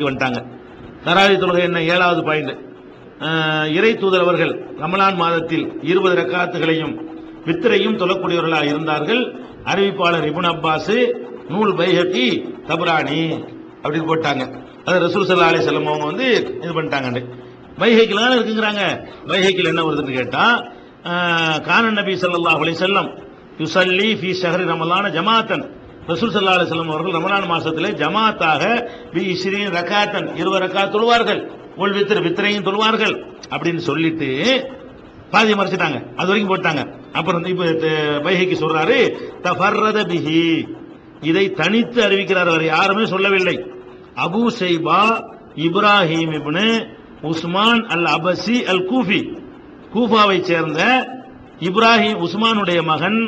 வந்துட்டாங்க. தராவி தொழுகை என்ன 7வது பாயிண்ட். இறை தூதர் அவர்கள் ரமலான் மாதத்தில் 20 ரக்காத்துகளையும் வித்திரையும் தொழக்கூடியவர்களாக இருந்தார்கள். அறிவிப்பாளர் இப்னு அப்பாஸ், நூல் பைஹகி, தபரானி அப்படின்னு போட்டாங்க. அது ரசூல் ஸல்லல்லாஹு அலைஹி வஸல்லம் அவங்க வந்து இது பண்ணிட்டாங்க. பைஹகில தான் இருக்குங்கறாங்க. பைஹகில என்ன வருதுன்னு கேட்டா, கான நபி ஸல்லல்லாஹு அலைஹி வஸல்லம் யுஸல்லி ஃபீ ஷஹ்ரி ரமலான ஜமாஅத்தன், ரசூல் ஸல்லல்லாஹு அலைஹி வஸல்லம் அவர்கள் ரமலான் மாசத்திலே ஜமாத்தாக பி 20 ரக்காத்தன் 20 ரக்காத் தொழுவார்கள், ஒல் வித்ர் வித்ரையும் தொழுவார்கள் அப்படின்னு சொல்லிட்டு பாதி மறைச்சிட்டாங்க. அது வரைக்கும் போட்டாங்க. அப்புறம் இப்ப பைஹகி சொல்றாரு, தஃபர்ரத பிஹி, இதை தனித்து அறிவிக்கிறார், அவர் யாருமே சொல்லவில்லை. அபூ ஷைபா இப்ராஹிம் இப்னு உஸ்மான் அல் அபசி அல் கூஃபி, கூஃபாவை சேர்ந்த இப்ராஹிம் உஸ்மானுடைய மகன்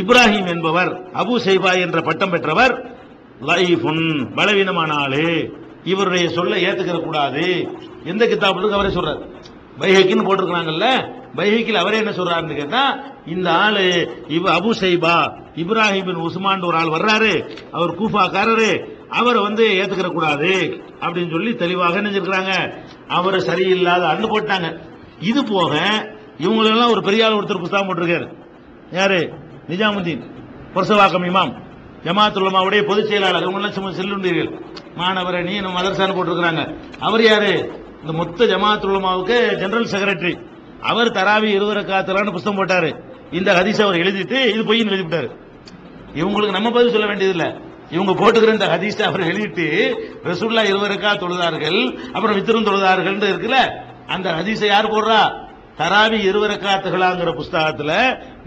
இப்ராஹிம் என்பவர், அபூ ஷைபா என்ற பட்டம் பெற்றவர், லைஃபுன் பலவீனமான ஆளு, இவருடைய சொல்ல ஏத்துக்கிற கூடாது. எந்த கிதாபுக்கு அவரே சொல்றாரு, பைஹகின்னு போட்டிருக்காங்கல்ல, பைஹகில் அவரே என்ன சொல்றாருன்னு கேட்டா, இந்த ஆளு அபூ ஷைபா இப்ராஹிம் பின் உஸ்மான் ஒரு ஆள் வர்றாரு, அவர் கூஃபாக்காரரு, அவரை வந்து ஏத்துக்கிற கூடாது அப்படின்னு சொல்லி தெளிவாக நினைச்சிருக்கிறாங்க. அவரை சரியில்லாத அண்ணு போட்டாங்க. இது போக இவங்களெல்லாம் ஒரு பெரிய ஆள் ஒருத்தர் புத்தகம் போட்டிருக்காரு. யாரு? நிஜாமுதீன் பொர்சவாக்கம் இமாம், ஜமாஅத்துல் உலமாவுடைய பொதுச் செயலாளர். இவங்கெல்லாம் சும்மா செல்லுண்டீர்கள், மாணவரை நீ நம்ம மதரசான்னு போட்டிருக்கிறாங்க. அவர் யாரு? இந்த மொத்த ஜமாஅத்துல் உலமாவுக்கு ஜெனரல் செக்ரட்டரி. அவர் தராவி 20 ரக்காத்துலான்னு புத்தகம் போட்டாரு. இந்த ஹதீஸ் அவர் எழுதிட்டு இது பொய்ன்னு எழுதிவிட்டாரு. இவங்களுக்கு நம்ம பதில் சொல்ல வேண்டியதில்லை. இவங்க போட்டுக்கிற இந்த ஹதீஸ் அவர் எழுதிட்டு ரசூலுல்லாஹ் 20 ரக்காத் தொழுதார்கள், அப்புறம் வித்ரும் தொழுதார்கள் இருக்குல்ல, அந்த ஹதீஸை யார் போடுறா? தராவி 20 ரக்காத்துகளாங்கிற புஸ்தகத்துல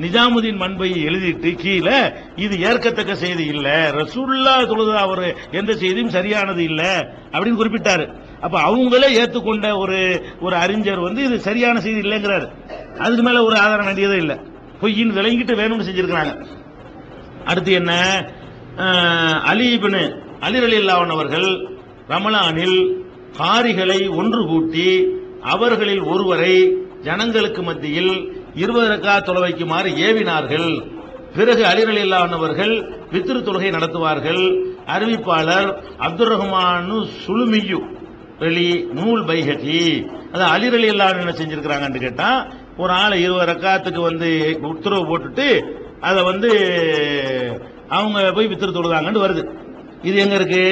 நிஜாமுதீன் மன்பையை எழுதிட்டு கீழே இது ஏற்கத்தக்க செய்தி இல்ல, ரசூலுல்லாஹ் தொழுத அவர் எந்த செய்தியும் சரியானது இல்ல அப்படின்னு குறிப்பிட்டாரு. அப்ப அவங்களே ஏத்துக்கொண்ட ஒரு அறிஞர் வந்து இது சரியான செய்தி இல்லைங்கிறாரு. அதுக்கு மேல ஒரு ஆதாரம் வேண்டியதே இல்லை. பொய்யின் விளங்கிட்டு வேணும்னு செஞ்சிருக்கிறாங்க. அடுத்து என்ன? அலி ரலியல்லாஹு அன்ஹு அவர்கள் ரமலானில் காரிகளை ஒன்று கூட்டி அவர்களில் ஒருவரை ஜனங்களுக்கு மத்தியில் 20 ரக்காத் தொழ வைக்குமாறு ஏவினார்கள். பிறகு அலி ரலியல்லாஹு அன்ஹு அவர்கள் வித்ர் தொழுகை நடத்துவார்கள். அறிவிப்பாளர் அப்துர் ரஹ்மான் சுலுமியு வெளி, நூல் பைஹகி. அது அலி ரலியல்லாஹு அன்ஹு என்ன செஞ்சிருக்கிறாங்கன்னு கேட்டா, ஒரு ஆளை 20 ரக்காத்துக்கு வந்து உத்தரவு போட்டுட்டு அதை வந்து அவங்க போய் வித்ர் தொழுதாங்கன்னு வருது. இது எங்க இருக்கு?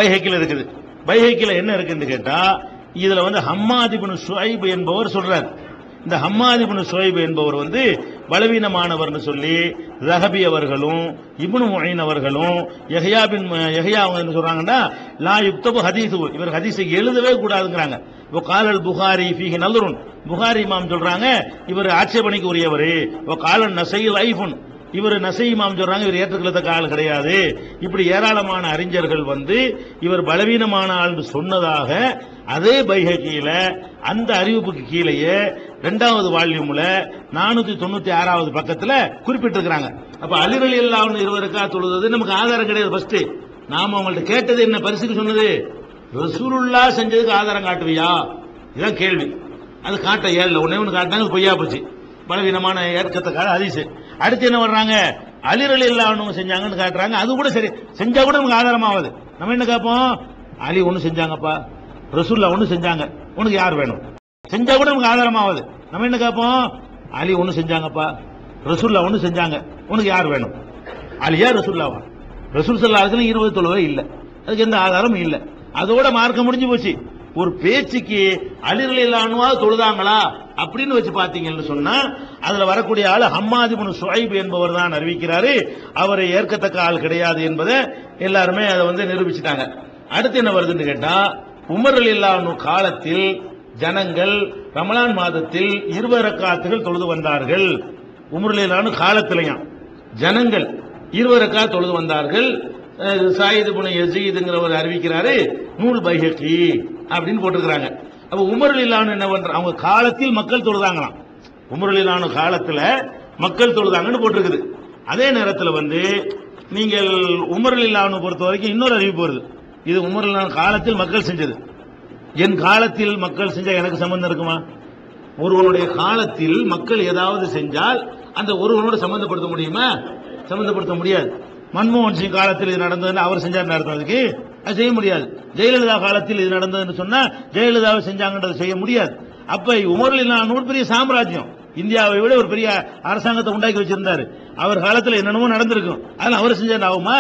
பைஹகில இருக்குது. பைஹகில என்ன இருக்குன்னு கேட்டா, இதுல வந்து ஹம்மாத் இப்னு ஷுஐப் என்பவர் சொல்றார். இந்த ஹம்மாத் இப்னு ஷுஐப் என்பவர் வந்து பலவீனமானவர்னு சொல்லி ஸஹபி அவர்களும் இப்னு முயின் அவர்களும் யஹ்யா அவங்க என்ன சொல்றாங்கன்னா, லா யுக்தபு ஹதீஸு, இவர் ஹதீஸை எழுதவே கூடாதுங்கறாங்க. வ காலல் புகாரி ஃபீஹி நல்ருன், புகாரி இமாம் சொல்றாங்க இவர் ஆட்சேபனைக்கு உரியவர். வ காலன் நஸை லைஃபுன், இவர் நஸை இமாம் சொல்றாங்க இவர் ஏற்றுக்கொள்ளத்தக்க ஆள் கிடையாது. இப்படி ஏராளமான அறிஞர்கள் வந்து இவர் பலவீனமான ஆள் சொன்னதாக அதே பைஹகியில அந்த அறிவிப்புக்கு கீழேயே 2வது வால்யூம்ல 496வது பக்கத்துல குறிப்பிட்டிருக்கிறாங்க. அப்ப அலி ரலியல்லாஹு அன்ஹு 20 ரக்காத் தொழுது நமக்கு ஆதாரம் கிடையாது. ஃபர்ஸ்ட் நாம அவங்கள்ட்ட கேட்டது என்ன? பரிசுக்கு சொன்னது ரசூலுல்லாஹ் செஞ்சதுக்கு ஆதாரம் காட்டுவியா? இதுதான் கேள்வி. அது காட்ட ஏழு ஒன்னே ஒன்று காட்டினாங்க, பொய்யா போச்சு. பலவீனமான ஏற்கத்தக்காக ஹதீஸ். அடுத்து என்ன வர்றாங்க? அலி ரலியல்லாஹு அன்ஹு செஞ்சாங்கன்னு காட்டுறாங்க. அது கூட சரி, செஞ்சா கூட நமக்கு ஆதாரமாவது. நம்ம என்ன கேட்போம்? அலி ஒண்ணு செஞ்சாங்கப்பா, ரசூலுல்லாஹ் ஒண்ணு செஞ்சாங்க, உனக்கு யார் வேணும்? செஞ்சா கூட நமக்கு ஆதாரமாவது. நம்ம என்ன கேட்போம்? அலி ஒண்ணு செஞ்சாங்கப்பா, ரசூலுல்லாஹ் ஒண்ணு செஞ்சாங்க, உனக்கு யார் வேணும்? அலியா ரசூலுல்லாஹா? ரசூல் ஸல்லல்லாஹு அலைஹி வஸல்லம் 20 தொழுகை இல்ல, அதுக்கு எந்த ஆதாரமும் இல்ல. அதோட மார்க்கம் முடிஞ்சு போச்சு. ஒரு பேச்சுக்கு அலி ரலியல்லாஹு அன்ஹு தொழுதாங்களா அப்படின்னு வச்சு பாத்தீங்கன்னு சொன்னா, அதுல வரக்கூடிய ஆள் ஹம்மாத் இப்னு ஷுஐப் என்பவர் தான் அறிவிக்கிறாரு. அவரை ஏற்கத்தக்க ஆள் கிடையாது என்பதை எல்லாருமே அதை வந்து நிரூபிச்சுட்டாங்க. அடுத்து என்ன வருதுன்னு கேட்டா, உமர் ரலியல்லாஹு அன்ஹு காலத்தில் ஜனங்கள் ரமலான் மாதத்தில் 20 ரக்காத்துகள் தொழுது வந்தார்கள். உமர் ரலியல்லாஹு அன்ஹு காலத்திலையும் ஜனங்கள் 20 ரக்காத் தொழுது வந்தார்கள். சாயித் இப்னு யஸீத்ங்கிறவர் அறிவிக்கிறாரு, நூல் பைஹகி அப்படின்னு போட்டிருக்கிறாங்க. அப்ப உமர் ரலியல்லாஹு அன்ஹு என்ன பண்றாங்க? அவங்க காலத்தில் மக்கள் தொழுதாங்களாம். உமர் ரலியல்லாஹு அன்ஹு காலத்துல மக்கள் தொழுதாங்கன்னு போட்டிருக்குது. அதே நேரத்தில் வந்து நீங்கள் உமர் ரலியல்லாஹு அன்ஹு பொறுத்த வரைக்கும் இன்னொரு அறிவிப்பு வருது. இது உமர் ரலியல்லாஹு அன்ஹு காலத்தில் மக்கள் செஞ்சது. என் காலத்தில் மக்கள் செஞ்சா எனக்கு சம்பந்தம் இருக்குமா? ஒருவனுடைய காலத்தில் மக்கள் ஏதாவது செஞ்சால் அந்த ஒருவனோட சம்பந்தப்படுத்த முடியுமா? சம்பந்தப்படுத்த முடியாது. மன்மோகன் சிங் காலத்தில் இது நடந்ததுன்னு அவர் செஞ்சார் நடத்துறதுக்கு அது செய்ய முடியாது. ஜெயலலிதா காலத்தில் இது நடந்ததுன்னு சொன்னா ஜெயலலிதாவை செஞ்சாங்கன்றதை செய்ய முடியாது. அப்ப உமரில் நூறு பெரிய சாம்ராஜ்யம், இந்தியாவை விட ஒரு பெரிய அரசாங்கத்தை உண்டாக்கி வச்சிருந்தாரு. அவர் காலத்தில் என்னென்னமோ நடந்திருக்கும், அதெல்லாம் அவர் செஞ்சாரு ஆகுமா?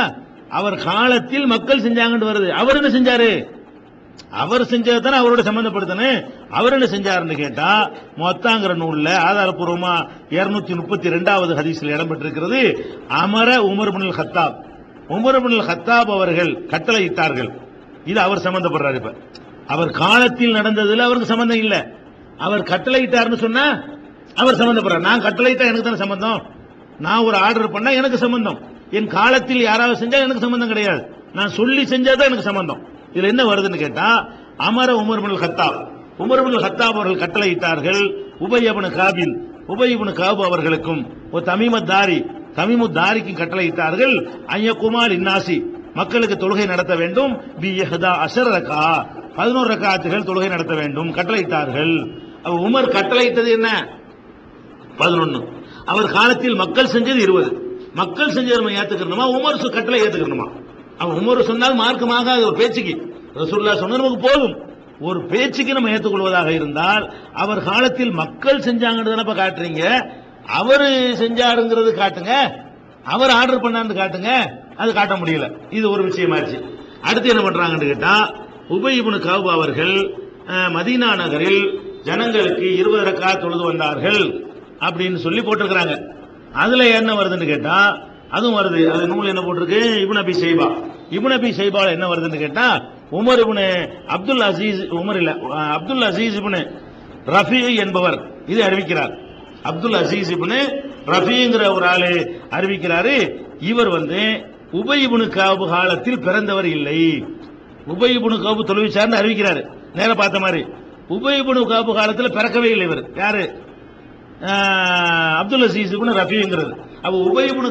அவர் காலத்தில் மக்கள் செஞ்சாங்கன்னு வருது. அவர் என்ன செஞ்சாரு? அவர் செஞ்சதானே அவரோட சம்பந்தப்படுத்தனே. அவர் என்ன செஞ்சாருன்னு கேட்டா, மொத்தாங்கிற நூல்ல ஆதாரப்பூர்வமா 232வது ஹதீஸ்ல இடம்பெற்றிருக்கிறது. அமர உமர் இப்னுல் கத்தாப், உமர் இப்னுல் கத்தாப் அவர்கள் கட்டளையிட்டார்கள். இது அவர் சம்பந்தப்படுறாரு. இப்ப அவர் காலத்தில் நடந்ததுல அவருக்கு சம்பந்தம் இல்ல. அவர் கட்டளையிட்டாருன்னு சொன்னா அவர் சம்பந்தப்படுறார். நான் கட்டளையிட்டா எனக்கு தானே சம்பந்தம். நான் ஒரு ஆர்டர் பண்ணா எனக்கு சம்பந்தம். என் காலத்தில் யாராவது செஞ்சா எனக்கு சம்பந்தம் கிடையாது. நான் சொல்லி செஞ்சாதான் எனக்கு சம்பந்தம். இதுல என்ன வருதுன்னு கேட்டா, அமர உமர் இப்னுல் கத்தாப், உமர் இப்னுல் கத்தாப் அவர்கள் கட்டளையிட்டார்கள். உபய் இப்னு காபில், உபய் இப்னு காப் அவர்களுக்கும் ஒரு தமீமுத்தாரிக்கும் கட்டளையிட்டார்கள். ஐயகுமால் இன்னாசி, மக்களுக்கு தொழுகை நடத்த வேண்டும். பி யஹ்தா அஷர் ரகா, 11 ரக்காத்துகள் தொழுகை நடத்த வேண்டும் கட்டளையிட்டார்கள். உமர் கட்டளையிட்டது என்ன? 11. அவர் காலத்தில் மக்கள் செஞ்சது 20. மக்கள் செஞ்சது நம்ம ஏத்துக்கணுமா, உமர் கட்டளை ஏத்துக்கணுமா? அவன் உமர் சொன்னால் மார்க்கமாக அது ஒரு பேச்சுக்கு, ரசூலுல்லாஹ் சொன்ன நமக்கு போதும். ஒரு பேச்சுக்கு நம்ம ஏற்றுக்கொள்வதாக இருந்தால் அவர் காலத்தில் மக்கள் செஞ்சாங்கன்னு காட்டுறீங்க, அவரு செஞ்சாருங்கிறது காட்டுங்க, அவர் ஆர்டர் பண்ணான்னு காட்டுங்க. அது காட்ட முடியல. இது ஒரு விஷயமாச்சு. அடுத்து என்ன பண்றாங்கன்னு கேட்டா, உபய் இப்னு கஅப் அவர்கள் மதீனா நகரில் ஜனங்களுக்கு 20 ரக்காத் தொழுது வந்தார்கள் அப்படின்னு சொல்லி போட்டிருக்கிறாங்க. அதுல என்ன வருதுன்னு கேட்டா, அதுவும் வருது. அது நூல் என்ன போட்டிருக்கு? இப்னு அபி ஷைபா. இப்னு அபி ஷைபால என்ன வருதுன்னு கேட்டா, Umar ibn Abdul Azeez, Umar இல்ல, அப்துல் அசீஸ் இப்னு ரஃபி என்பவர் இதை அறிவிக்கிறார். அப்துல் அசீஸ் இப்னு ரஃபிங்கிற ஒரு ஆளு அறிவிக்கிறாரு. இவர் உபய் இப்னு கஅப் காலத்தில் பிறந்தவர் இல்லை. உபய் இப்னு கஅப் தொழுவிச்சார்னு அறிவிக்கிறாரு. நேர பார்த்த மாதிரி உபய் இப்னு கஅப் காலத்தில் பிறக்கவே இல்லை. இவர் யாரு? அப்துல் அசீஸ் இப்னு ரஃபிங்கிறது. அப்ப உபய் இப்னு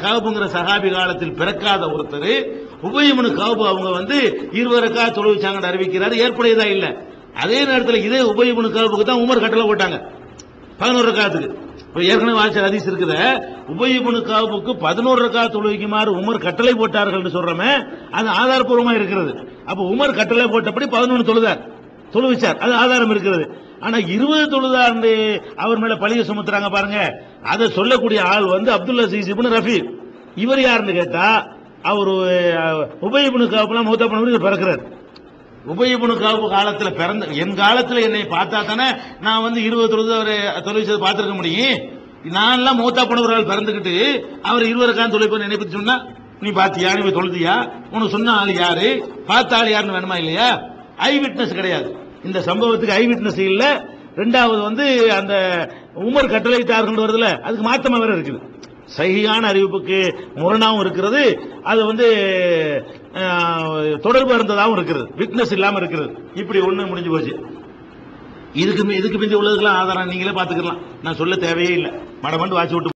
கஅப்ங்கிற சஹாபி காலத்தில் பிறக்காத ஒருத்தர் உபய் இப்னு கஅப் அவங்க 20 ரக்காத் தொழுவிச்சாங்கன்னு அறிவிக்கிறாரு. ஏற்புடையதா இல்ல. அதே நேரத்தில் இதே உபய் இப்னு கஅப்க்கு தான் உமர் கட்டளை போட்டாங்க 11 ரக்காத்துக்கு. ஏற்கனவே வாசிச்ச ஹதீஸ் இருக்குது. உபய் இப்னு கஅப்க்கு 11 ரக்காத் தொழுவிக்குமாறு உமர் கட்டளை போட்டார்கள் சொல்றமே, அது ஆதாரப்பூர்வமா இருக்கிறது. அப்ப உமர் கட்டளை போட்டபடி 11 தொழுவிச்சார், அது ஆதாரம் இருக்கிறது. ஆனா 20 தொழுதார் அவர் மேல பழிய சுமத்துறாங்க பாருங்க. அதை சொல்லக்கூடிய ஆள் அப்துல் அசீஸ் இப்னு ரஃபி. இவர் யாருன்னு கேட்டா, அவர் உபய் இப்னு கஅப்லாம் மூத்தா பண்ணவர் பிறக்கிறார். உபய் இப்னு கஅப் காலத்துல பிறந்த, என் காலத்துல என்னை பார்த்தா தானே நான் 20 தொழுவிச்சதை பார்த்திருக்க முடியும். நான் எல்லாம் மூத்தா பண்ணவரால் பிறந்துகிட்டு அவர் 20 ரக்காத் தொழுவிப்பேன் நினைப்பு சொன்னா, நீ பாத்தியா, நீ தொழுதியா, உனக்கு சொன்ன ஆள் யாரு, பார்த்த ஆள் யாருன்னு வேணுமா இல்லையா? ஐ விட்னஸ் கிடையாது. இந்த சம்பவத்துக்கு ஐ விட்னஸ் இல்ல. ரெண்டாவது அந்த உமர் கட்டளையிட்டார்கள் வருதுல, அதுக்கு மாத்தமா வேற இருக்குது. சஹீஹான அறிவிப்புக்கு முரணாவும் இருக்கிறது, அது தொடர்பு இருந்ததாகவும் இருக்கிறது, விட்னஸ் இல்லாம இருக்கிறது. இப்படி ஒண்ணு முடிஞ்சு போச்சு. இதுக்கு பிந்தி உள்ளதுக்கெல்லாம் ஆதாரம் நீங்களே பாத்துக்கலாம், நான் சொல்ல தேவையே இல்லை. மடமண்டு வாசி விட்டு